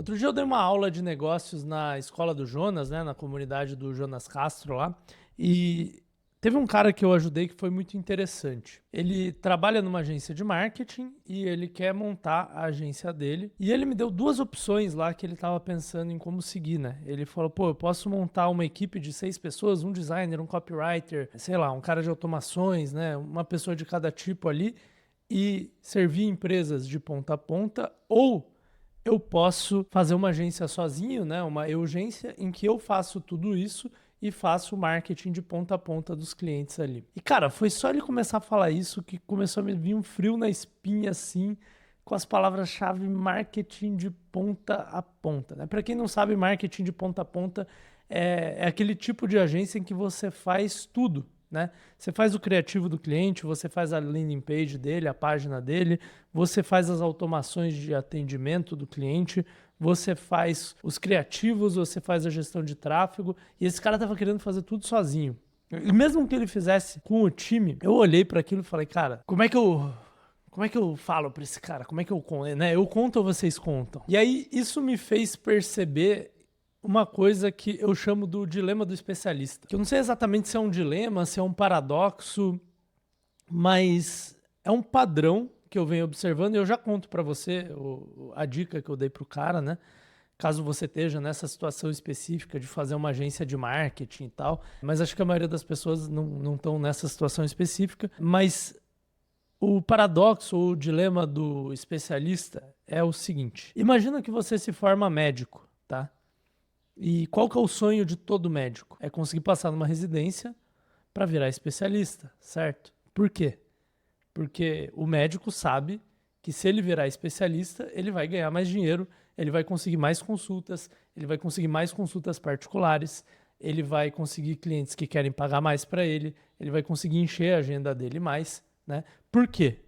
Outro dia eu dei uma aula de negócios na escola do Jonas, né, na comunidade do Jonas Castro lá, e teve um cara que eu ajudei que foi muito interessante. Ele trabalha numa agência de marketing e ele quer montar a agência dele. E ele me deu duas opções lá que ele estava pensando em como seguir, né? Ele falou, pô, eu posso montar uma equipe de 6 pessoas, um designer, um copywriter, sei lá, um cara de automações, né? Uma pessoa de cada tipo ali e servir empresas de ponta a ponta, ou eu posso fazer uma agência sozinho, né? Uma agência em que eu faço tudo isso e faço o marketing de ponta a ponta dos clientes ali. E cara, foi só ele começar a falar isso que começou a me vir um frio na espinha assim, com as palavras-chave marketing de ponta a ponta, né? Para quem não sabe, marketing de ponta a ponta é aquele tipo de agência em que você faz tudo, né? Você faz o criativo do cliente, você faz a landing page dele, a página dele, você faz as automações de atendimento do cliente, você faz os criativos, você faz a gestão de tráfego, e esse cara estava querendo fazer tudo sozinho. E mesmo que ele fizesse com o time, eu olhei para aquilo e falei, cara, como é que eu falo para esse cara? Como é que eu conto, né? Eu conto ou vocês contam? E aí isso me fez perceber uma coisa que eu chamo do dilema do especialista. Que eu não sei exatamente se é um dilema, se é um paradoxo, mas é um padrão que eu venho observando e eu já conto para você a dica que eu dei pro cara, né? Caso você esteja nessa situação específica de fazer uma agência de marketing e tal, mas acho que a maioria das pessoas não estão nessa situação específica, mas o paradoxo ou o dilema do especialista é o seguinte: imagina que você se forma médico, tá? E qual que é o sonho de todo médico? É conseguir passar numa residência para virar especialista, certo? Por quê? Porque o médico sabe que se ele virar especialista, ele vai ganhar mais dinheiro, ele vai conseguir mais consultas, ele vai conseguir mais consultas particulares, ele vai conseguir clientes que querem pagar mais para ele vai conseguir encher a agenda dele mais, né? Por quê?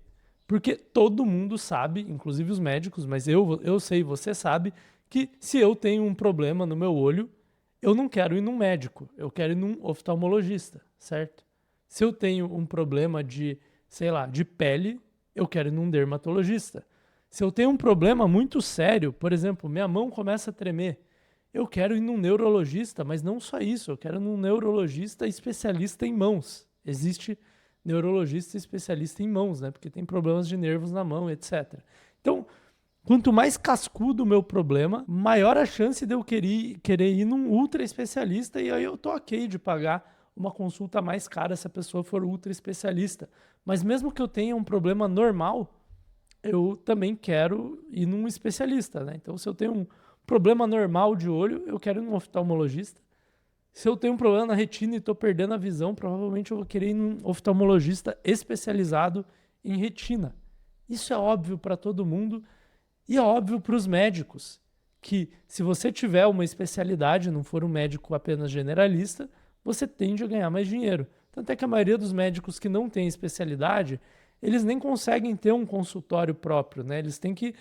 Porque todo mundo sabe, inclusive os médicos, mas eu sei, você sabe, que se eu tenho um problema no meu olho, eu não quero ir num médico, eu quero ir num oftalmologista, certo? Se eu tenho um problema de, sei lá, de pele, eu quero ir num dermatologista. Se eu tenho um problema muito sério, por exemplo, minha mão começa a tremer, eu quero ir num neurologista, mas não só isso, eu quero ir num neurologista especialista em mãos. Existe neurologista especialista em mãos, né? Porque tem problemas de nervos na mão, etc. Então, quanto mais cascudo o meu problema, maior a chance de eu querer ir num ultra especialista, e aí eu tô ok de pagar uma consulta mais cara se a pessoa for ultra especialista. Mas mesmo que eu tenha um problema normal, eu também quero ir num especialista, né? Então, se eu tenho um problema normal de olho, eu quero ir num oftalmologista. Se eu tenho um problema na retina e estou perdendo a visão, provavelmente eu vou querer ir num oftalmologista especializado em retina. Isso é óbvio para todo mundo e é óbvio para os médicos que se você tiver uma especialidade, não for um médico apenas generalista, você tende a ganhar mais dinheiro. Tanto é que a maioria dos médicos que não tem especialidade, eles nem conseguem ter um consultório próprio, né? Eles têm que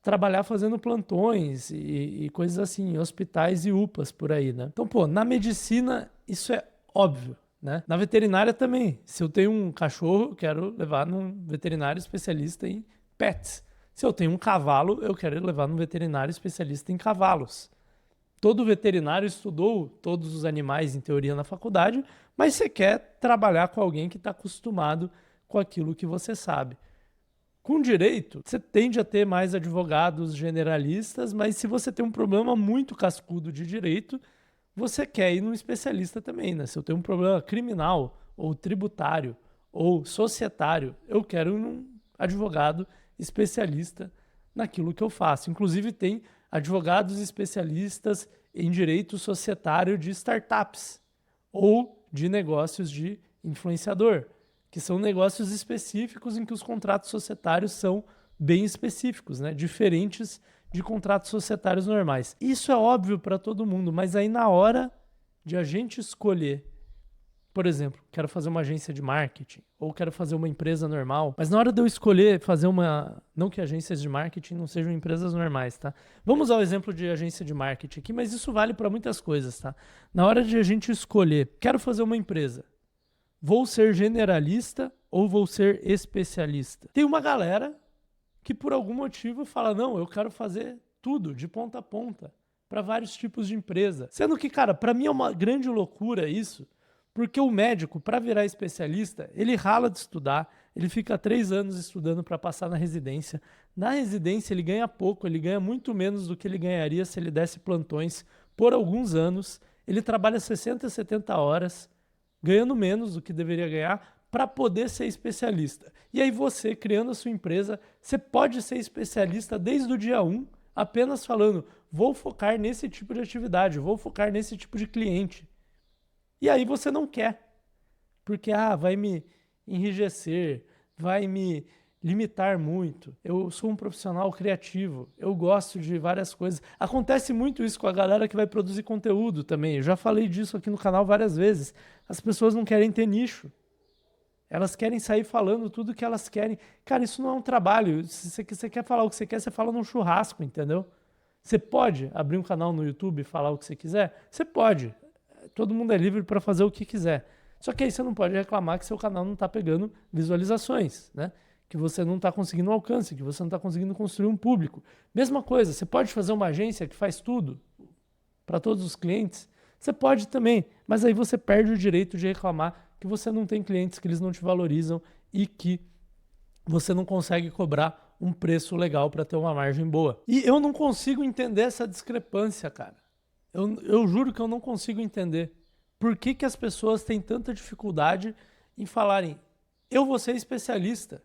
trabalhar fazendo plantões e coisas assim, em hospitais e UPAs por aí, né? Então, pô, na medicina isso é óbvio, né? Na veterinária também. Se eu tenho um cachorro, eu quero levar num veterinário especialista em pets. Se eu tenho um cavalo, eu quero levar num veterinário especialista em cavalos. Todo veterinário estudou todos os animais, em teoria, na faculdade, mas você quer trabalhar com alguém que está acostumado com aquilo que você sabe. Com direito, você tende a ter mais advogados generalistas, mas se você tem um problema muito cascudo de direito, você quer ir num especialista também, né? Se eu tenho um problema criminal, ou tributário, ou societário, eu quero ir num advogado especialista naquilo que eu faço. Inclusive, tem advogados especialistas em direito societário de startups ou de negócios de influenciador, que são negócios específicos em que os contratos societários são bem específicos, né? Diferentes de contratos societários normais. Isso é óbvio para todo mundo, mas aí na hora de a gente escolher, por exemplo, quero fazer uma agência de marketing ou quero fazer uma empresa normal, mas na hora de eu escolher fazer uma... Não que agências de marketing não sejam empresas normais, tá? Vamos usar o exemplo de agência de marketing aqui, mas isso vale para muitas coisas, tá? Na hora de a gente escolher, quero fazer uma empresa, vou ser generalista ou vou ser especialista? Tem uma galera que por algum motivo fala, não, eu quero fazer tudo, de ponta a ponta, para vários tipos de empresa. Sendo que, cara, para mim é uma grande loucura isso, porque o médico, para virar especialista, ele rala de estudar, ele fica 3 anos estudando para passar na residência. Na residência ele ganha pouco, ele ganha muito menos do que ele ganharia se ele desse plantões por alguns anos. Ele trabalha 60, 70 horas, ganhando menos do que deveria ganhar, para poder ser especialista. E aí você, criando a sua empresa, você pode ser especialista desde o dia 1, apenas falando, vou focar nesse tipo de atividade, vou focar nesse tipo de cliente. E aí você não quer, porque vai me enrijecer, vai me limitar muito. Eu sou um profissional criativo, eu gosto de várias coisas. Acontece muito isso com a galera que vai produzir conteúdo também. Eu já falei disso aqui no canal várias vezes. As pessoas não querem ter nicho. Elas querem sair falando tudo que elas querem. Cara, isso não é um trabalho. Se você quer falar o que você quer, você fala num churrasco, entendeu? Você pode abrir um canal no YouTube e falar o que você quiser? Você pode. Todo mundo é livre para fazer o que quiser. Só que aí você não pode reclamar que seu canal não está pegando visualizações, né? Que você não está conseguindo um alcance, que você não está conseguindo construir um público. Mesma coisa, você pode fazer uma agência que faz tudo para todos os clientes? Você pode também, mas aí você perde o direito de reclamar que você não tem clientes, que eles não te valorizam e que você não consegue cobrar um preço legal para ter uma margem boa. E eu não consigo entender essa discrepância, cara. Eu juro que eu não consigo entender. Por que que as pessoas têm tanta dificuldade em falarem, eu vou ser especialista?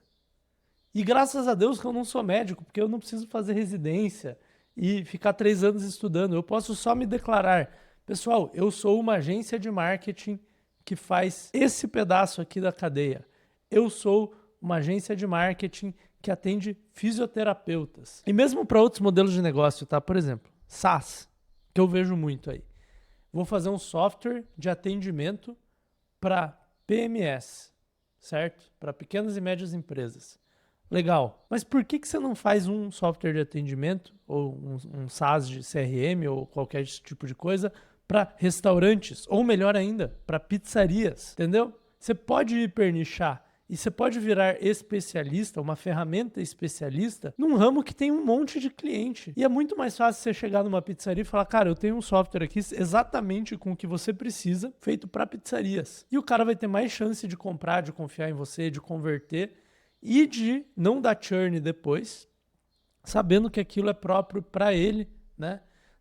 E graças a Deus que eu não sou médico, porque eu não preciso fazer residência e ficar 3 anos estudando. Eu posso só me declarar, pessoal, eu sou uma agência de marketing que faz esse pedaço aqui da cadeia. Eu sou uma agência de marketing que atende fisioterapeutas. E mesmo para outros modelos de negócio, tá? Por exemplo, SaaS, que eu vejo muito aí. Vou fazer um software de atendimento para PMS, certo? Para pequenas e médias empresas. Legal. Mas por que você não faz um software de atendimento ou um SaaS de CRM ou qualquer tipo de coisa para restaurantes, ou melhor ainda, para pizzarias, entendeu? Você pode hipernichar e você pode virar especialista, uma ferramenta especialista, num ramo que tem um monte de cliente. E é muito mais fácil você chegar numa pizzaria e falar, cara, eu tenho um software aqui exatamente com o que você precisa, feito para pizzarias. E o cara vai ter mais chance de comprar, de confiar em você, de converter e de não dar churn depois, sabendo que aquilo é próprio para ele, né?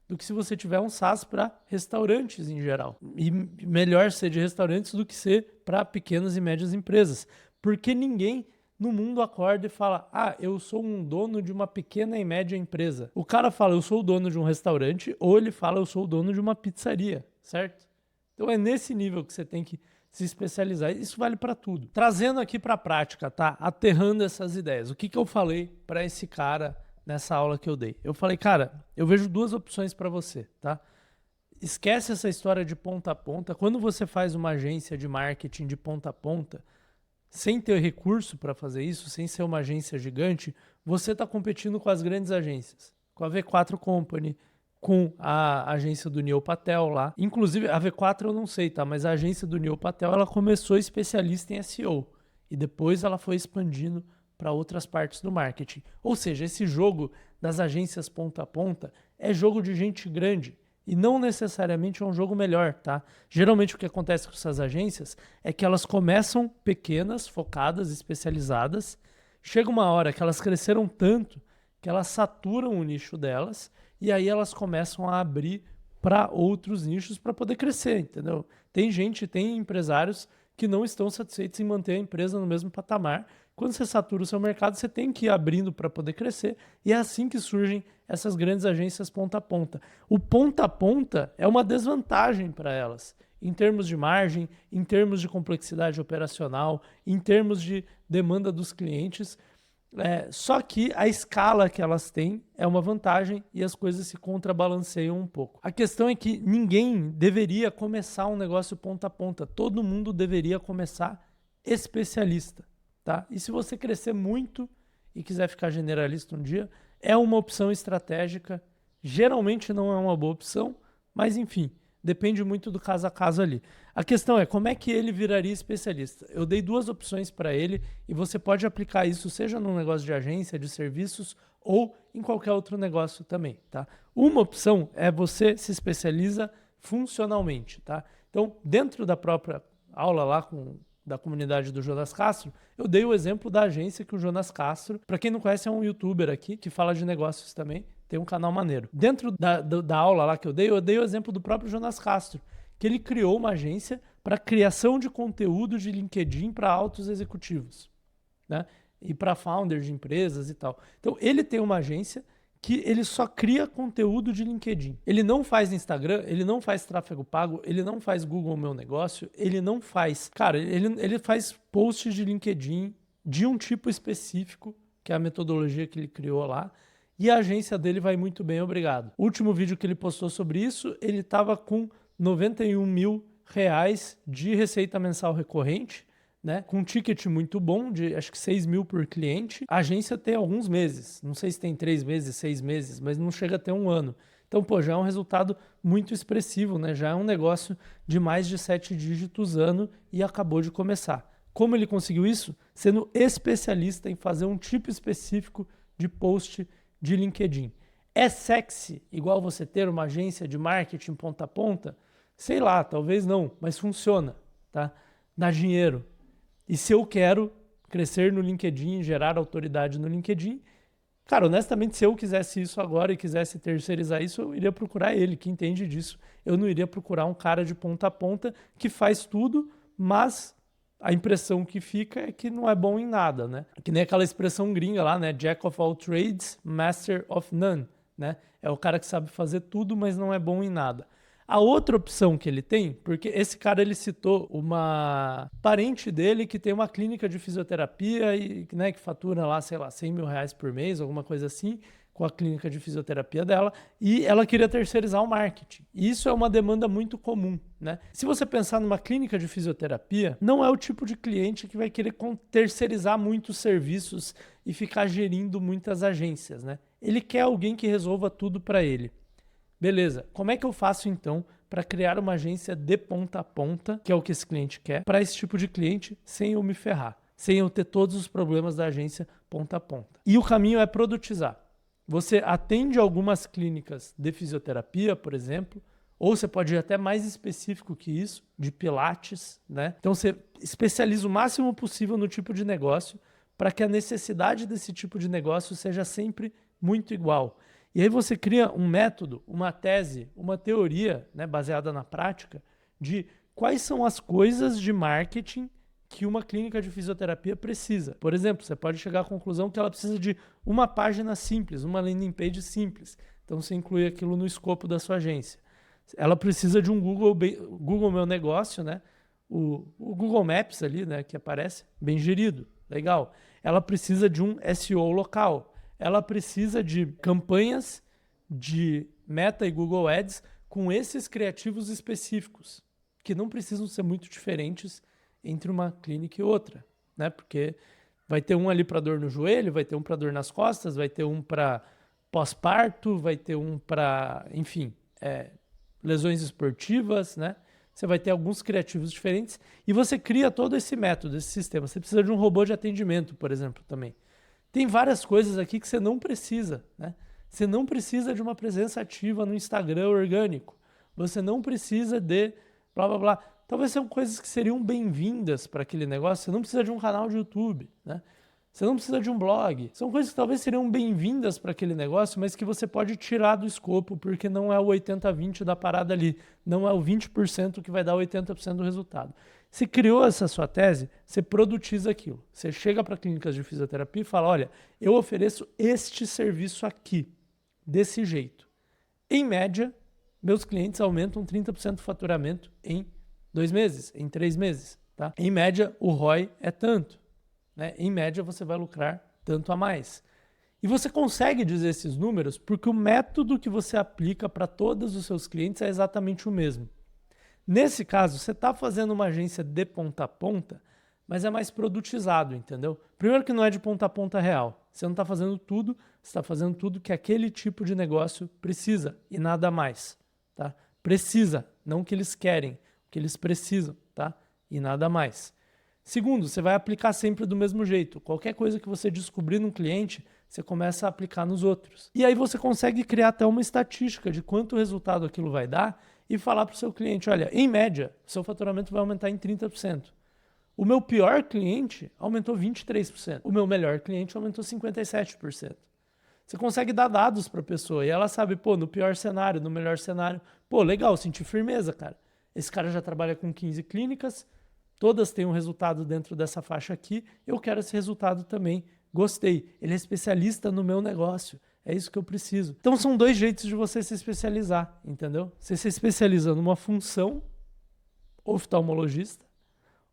Do que se você tiver um SaaS para restaurantes em geral. E melhor ser de restaurantes do que ser para pequenas e médias empresas. Porque ninguém no mundo acorda e fala, eu sou um dono de uma pequena e média empresa. O cara fala, eu sou o dono de um restaurante, ou ele fala, eu sou o dono de uma pizzaria, certo? Então é nesse nível que você tem que se especializar. Isso vale para tudo. Trazendo aqui para a prática, tá? Aterrando essas ideias. O que eu falei para esse cara nessa aula que eu dei? Eu falei, cara, eu vejo 2 opções para você, tá? Esquece essa história de ponta a ponta. Quando você faz uma agência de marketing de ponta a ponta, sem ter recurso para fazer isso, sem ser uma agência gigante, você está competindo com as grandes agências, com a V4 Company, com a agência do Neil Patel lá. Inclusive, a V4 eu não sei, tá? Mas a agência do Neil Patel, ela começou especialista em SEO e depois ela foi expandindo para outras partes do marketing. Ou seja, esse jogo das agências ponta a ponta é jogo de gente grande e não necessariamente é um jogo melhor, tá? Geralmente o que acontece com essas agências é que elas começam pequenas, focadas, especializadas, chega uma hora que elas cresceram tanto que elas saturam o nicho delas e aí elas começam a abrir para outros nichos para poder crescer, entendeu? Tem empresários que não estão satisfeitos em manter a empresa no mesmo patamar. Quando você satura o seu mercado, você tem que ir abrindo para poder crescer. E é assim que surgem essas grandes agências ponta a ponta. O ponta a ponta é uma desvantagem para elas, em termos de margem, em termos de complexidade operacional, em termos de demanda dos clientes. Só que a escala que elas têm é uma vantagem e as coisas se contrabalanceiam um pouco. A questão é que ninguém deveria começar um negócio ponta a ponta. Todo mundo deveria começar especialista. Tá? E se você crescer muito e quiser ficar generalista um dia, é uma opção estratégica. Geralmente não é uma boa opção, mas enfim, depende muito do caso a caso ali. A questão é como é que ele viraria especialista. Eu dei 2 opções para ele e você pode aplicar isso seja num negócio de agência, de serviços ou em qualquer outro negócio também, tá? Uma opção é você se especializa funcionalmente, tá? Então, dentro da própria aula lá da comunidade do Jonas Castro, eu dei o exemplo da agência que o Jonas Castro, para quem não conhece, é um youtuber aqui que fala de negócios também, tem um canal maneiro. Dentro da aula lá que eu dei o exemplo do próprio Jonas Castro, que ele criou uma agência para criação de conteúdo de LinkedIn para altos executivos, né? E para founders de empresas e tal. Então, ele tem uma agência que ele só cria conteúdo de LinkedIn. Ele não faz Instagram, ele não faz tráfego pago, ele não faz Google Meu Negócio, ele não faz... Cara, ele faz posts de LinkedIn de um tipo específico, que é a metodologia que ele criou lá, e a agência dele vai muito bem, obrigado. O último vídeo que ele postou sobre isso, ele estava com 91 mil reais de receita mensal recorrente, né, com um ticket muito bom, de acho que 6 mil por cliente. A agência tem alguns meses, não sei se tem 3 meses, 6 meses, mas não chega a ter um ano. Então, pô, já é um resultado muito expressivo, né? Já é um negócio de mais de 7 dígitos ano e acabou de começar. Como ele conseguiu isso? Sendo especialista em fazer um tipo específico de post de LinkedIn. É sexy igual você ter uma agência de marketing ponta a ponta? Sei lá, talvez não, mas funciona, tá? Dá dinheiro. E se eu quero crescer no LinkedIn, gerar autoridade no LinkedIn, cara, honestamente, se eu quisesse isso agora e quisesse terceirizar isso, eu iria procurar ele, que entende disso. Eu não iria procurar um cara de ponta a ponta que faz tudo, mas a impressão que fica é que não é bom em nada, né? Que nem aquela expressão gringa lá, né? Jack of all trades, master of none, né? É o cara que sabe fazer tudo, mas não é bom em nada. A outra opção que ele tem, porque esse cara ele citou uma parente dele que tem uma clínica de fisioterapia e, né, que fatura lá, sei lá, 100 mil reais por mês, alguma coisa assim, com a clínica de fisioterapia dela, e ela queria terceirizar o marketing. E isso é uma demanda muito comum, né? Se você pensar numa clínica de fisioterapia, não é o tipo de cliente que vai querer terceirizar muitos serviços e ficar gerindo muitas agências, né? Ele quer alguém que resolva tudo para ele. Beleza, como é que eu faço então para criar uma agência de ponta a ponta, que é o que esse cliente quer, para esse tipo de cliente sem eu me ferrar, sem eu ter todos os problemas da agência ponta a ponta? E o caminho é produtizar. Você atende algumas clínicas de fisioterapia, por exemplo, ou você pode ir até mais específico que isso, de pilates, né? Então você especializa o máximo possível no tipo de negócio para que a necessidade desse tipo de negócio seja sempre muito igual. E aí você cria um método, uma tese, uma teoria, né, baseada na prática de quais são as coisas de marketing que uma clínica de fisioterapia precisa. Por exemplo, você pode chegar à conclusão que ela precisa de uma página simples, uma landing page simples. Então você inclui aquilo no escopo da sua agência. Ela precisa de um Google Meu Negócio, né? O Google Maps ali, né, que aparece, bem gerido, legal. Ela precisa de um SEO local. Ela precisa de campanhas de Meta e Google Ads com esses criativos específicos, que não precisam ser muito diferentes entre uma clínica e outra, né? Porque vai ter um ali para dor no joelho, vai ter um para dor nas costas, vai ter um para pós-parto, vai ter um para, enfim, lesões esportivas, né? Você vai ter alguns criativos diferentes e você cria todo esse método, esse sistema. Você precisa de um robô de atendimento, por exemplo, também. Tem várias coisas aqui que você não precisa, né? Você não precisa de uma presença ativa no Instagram orgânico. Você não precisa de blá, blá, blá. Talvez sejam coisas que seriam bem-vindas para aquele negócio. Você não precisa de um canal de YouTube, né? Você não precisa de um blog. São coisas que talvez seriam bem-vindas para aquele negócio, mas que você pode tirar do escopo, porque não é o 80-20 da parada ali. Não é o 20% que vai dar 80% do resultado. Você criou essa sua tese, você produtiza aquilo. Você chega para clínicas de fisioterapia e fala, olha, eu ofereço este serviço aqui, desse jeito. Em média, meus clientes aumentam 30% do faturamento em 2 meses, em 3 meses. Tá? Em média, o ROI é tanto. Né? Em média, você vai lucrar tanto a mais. E você consegue dizer esses números porque o método que você aplica para todos os seus clientes é exatamente o mesmo. Nesse caso, você está fazendo uma agência de ponta a ponta, mas é mais produtizado, entendeu? Primeiro que não é de ponta a ponta real. Você não está fazendo tudo, você está fazendo tudo que aquele tipo de negócio precisa e nada mais. Tá? precisa, não o que eles querem, o que eles precisam, tá? E nada mais. Segundo, você vai aplicar sempre do mesmo jeito. Qualquer coisa que você descobrir num cliente, você começa a aplicar nos outros. E aí você consegue criar até uma estatística de quanto resultado aquilo vai dar e falar para o seu cliente, olha, em média, seu faturamento vai aumentar em 30%. O meu pior cliente aumentou 23%. O meu melhor cliente aumentou 57%. Você consegue dar dados para a pessoa e ela sabe, pô, no pior cenário, no melhor cenário, pô, legal, senti firmeza, cara. Esse cara já trabalha com 15 clínicas, todas têm um resultado dentro dessa faixa aqui, eu quero esse resultado também. Gostei, ele é especialista no meu negócio, é isso que eu preciso. Então são dois jeitos de você se especializar, entendeu? Você se especializa numa função, oftalmologista,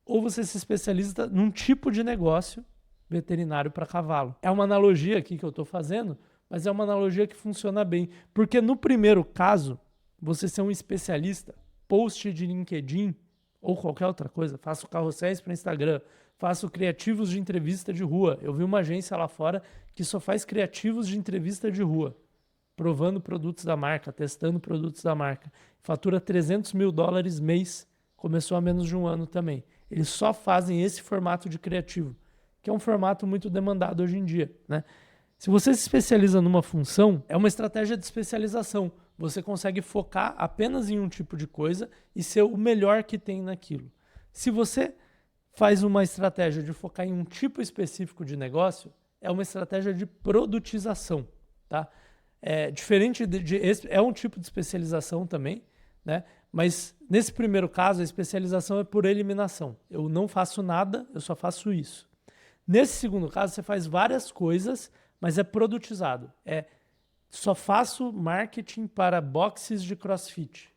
ou você se especializa num tipo de negócio veterinário para cavalo. É uma analogia aqui que eu estou fazendo, mas é uma analogia que funciona bem, porque no primeiro caso, você ser um especialista, post de LinkedIn ou qualquer outra coisa, faço carrosséis para Instagram, faço criativos de entrevista de rua. Eu vi uma agência lá fora que só faz criativos de entrevista de rua, provando produtos da marca, testando produtos da marca. Fatura $300 mil mês, começou há menos de um ano também. Eles só fazem esse formato de criativo, que é um formato muito demandado hoje em dia, né? Se você se especializa numa função, é uma estratégia de especialização. Você consegue focar apenas em um tipo de coisa e ser o melhor que tem naquilo. Se você faz uma estratégia de focar em um tipo específico de negócio, é uma estratégia de produtização, tá? É diferente é um tipo de especialização também, né? Mas nesse primeiro caso, a especialização é por eliminação. Eu não faço nada, eu só faço isso. Nesse segundo caso, você faz várias coisas, mas é produtizado. Só faço marketing para boxes de CrossFit,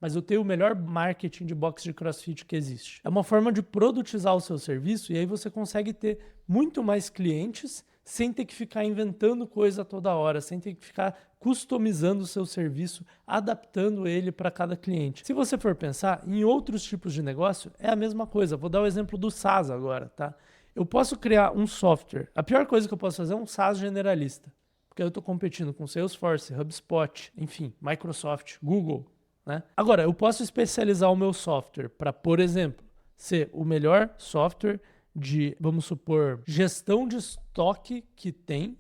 mas eu tenho o melhor marketing de box de CrossFit que existe. É uma forma de produtizar o seu serviço e aí você consegue ter muito mais clientes sem ter que ficar inventando coisa toda hora, sem ter que ficar customizando o seu serviço, adaptando ele para cada cliente. Se você for pensar em outros tipos de negócio, é a mesma coisa. Vou dar o exemplo do SaaS agora, tá? Eu posso criar um software. A pior coisa que eu posso fazer é um SaaS generalista, porque eu estou competindo com Salesforce, HubSpot, enfim, Microsoft, Google, né? Agora, eu posso especializar o meu software para, por exemplo, ser o melhor software de, vamos supor, gestão de estoque que tem,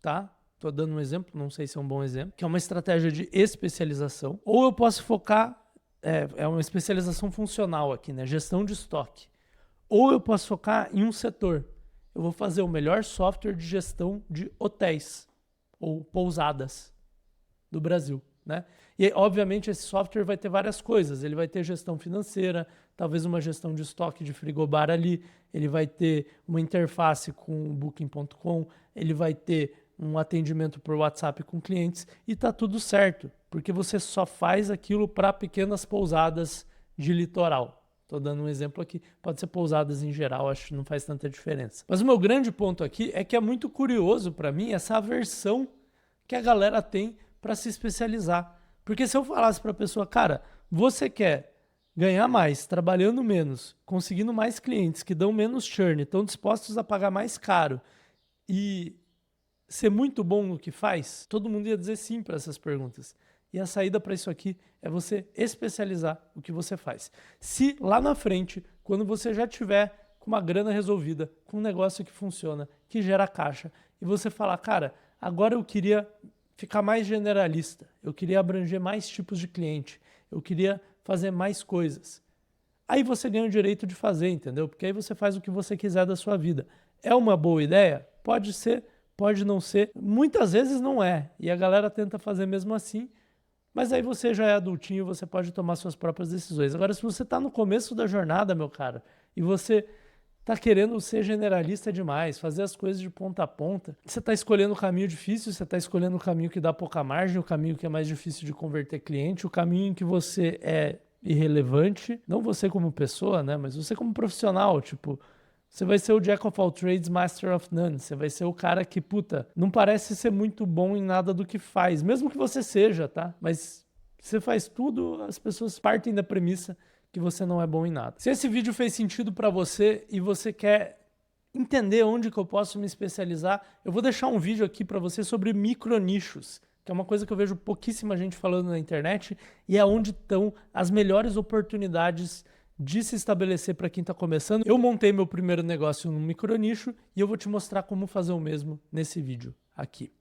tá? Estou dando um exemplo, não sei se é um bom exemplo, que é uma estratégia de especialização. Ou eu posso focar, é uma especialização funcional aqui, né? Gestão de estoque. Ou eu posso focar em um setor. Eu vou fazer o melhor software de gestão de hotéis ou pousadas do Brasil, né? E, obviamente, esse software vai ter várias coisas. Ele vai ter gestão financeira, talvez uma gestão de estoque de frigobar ali, ele vai ter uma interface com o Booking.com, ele vai ter um atendimento por WhatsApp com clientes e tá tudo certo, porque você só faz aquilo para pequenas pousadas de litoral. Estou dando um exemplo aqui, pode ser pousadas em geral, acho que não faz tanta diferença. Mas o meu grande ponto aqui é que é muito curioso para mim essa aversão que a galera tem para se especializar. Porque se eu falasse para a pessoa, cara, você quer ganhar mais, trabalhando menos, conseguindo mais clientes que dão menos churn, estão dispostos a pagar mais caro e ser muito bom no que faz, todo mundo ia dizer sim para essas perguntas. E a saída para isso aqui é você especializar o que você faz. Se lá na frente, quando você já tiver com uma grana resolvida, com um negócio que funciona, que gera caixa, e você falar, cara, agora eu queria ficar mais generalista, eu queria abranger mais tipos de cliente, eu queria fazer mais coisas. Aí você ganha o direito de fazer, entendeu? Porque aí você faz o que você quiser da sua vida. É uma boa ideia? Pode ser, pode não ser. Muitas vezes não é. E a galera tenta fazer mesmo assim. Mas aí você já é adultinho, você pode tomar suas próprias decisões. Agora, se você está no começo da jornada, meu cara, e você está querendo ser generalista demais, fazer as coisas de ponta a ponta, você está escolhendo o caminho difícil, você está escolhendo o caminho que dá pouca margem, o caminho que é mais difícil de converter cliente, o caminho em que você é irrelevante, não você como pessoa, né, mas você como profissional, tipo, você vai ser o Jack of all trades, master of none. Você vai ser o cara que, puta, não parece ser muito bom em nada do que faz. Mesmo que você seja, tá? Mas você faz tudo, as pessoas partem da premissa que você não é bom em nada. Se esse vídeo fez sentido pra você e você quer entender onde que eu posso me especializar, eu vou deixar um vídeo aqui pra você sobre micronichos, que é uma coisa que eu vejo pouquíssima gente falando na internet e é onde estão as melhores oportunidades de se estabelecer para quem está começando. Eu montei meu primeiro negócio num micronicho e eu vou te mostrar como fazer o mesmo nesse vídeo aqui.